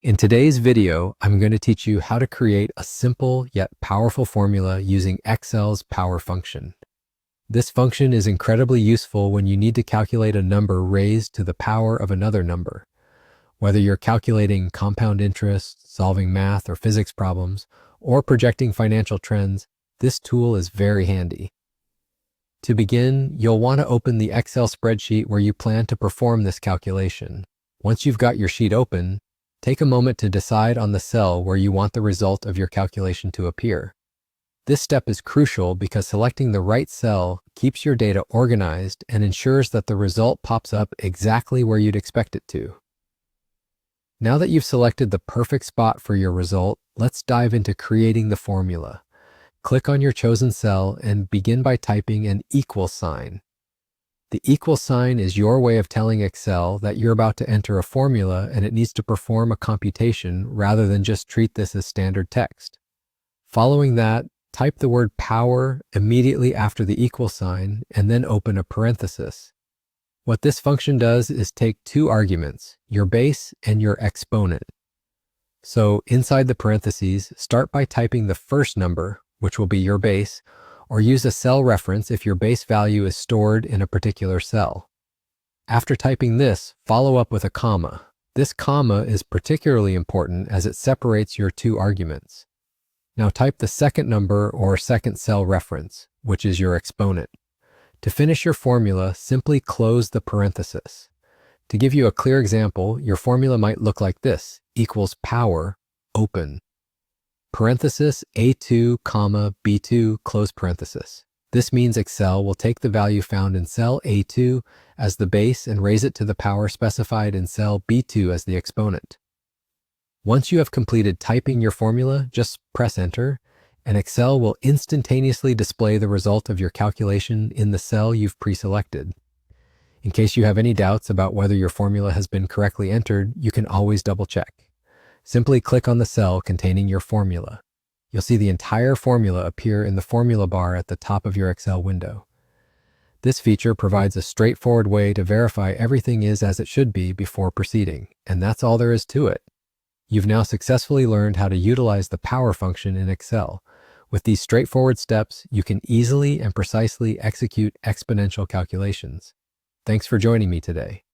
In today's video, I'm going to teach you how to create a simple yet powerful formula using Excel's power function. This function is incredibly useful when you need to calculate a number raised to the power of another number. Whether you're calculating compound interest, solving math or physics problems, or projecting financial trends, this tool is very handy. To begin, you'll want to open the Excel spreadsheet where you plan to perform this calculation. Once you've got your sheet open, take a moment to decide on the cell where you want the result of your calculation to appear. This step is crucial because selecting the right cell keeps your data organized and ensures that the result pops up exactly where you'd expect it to. Now that you've selected the perfect spot for your result, let's dive into creating the formula. Click on your chosen cell and begin by typing an equal sign. The equal sign is your way of telling Excel that you're about to enter a formula and it needs to perform a computation rather than just treat this as standard text. Following that, type the word power immediately after the equal sign and then open a parenthesis. What this function does is take two arguments, your base and your exponent. So inside the parentheses, start by typing the first number, which will be your base, or use a cell reference if your base value is stored in a particular cell. After typing this, follow up with a comma. This comma is particularly important as it separates your two arguments. Now type the second number or second cell reference, which is your exponent. To finish your formula, simply close the parenthesis. To give you a clear example, your formula might look like this, equals power, open. Parenthesis A2, comma, B2, close parenthesis. This means Excel will take the value found in cell A2 as the base and raise it to the power specified in cell B2 as the exponent. Once you have completed typing your formula, just press enter, and Excel will instantaneously display the result of your calculation in the cell you've pre-selected. In case you have any doubts about whether your formula has been correctly entered, you can always double check. Simply click on the cell containing your formula. You'll see the entire formula appear in the formula bar at the top of your Excel window. This feature provides a straightforward way to verify everything is as it should be before proceeding, and that's all there is to it. You've now successfully learned how to utilize the power function in Excel. With these straightforward steps, you can easily and precisely execute exponential calculations. Thanks for joining me today.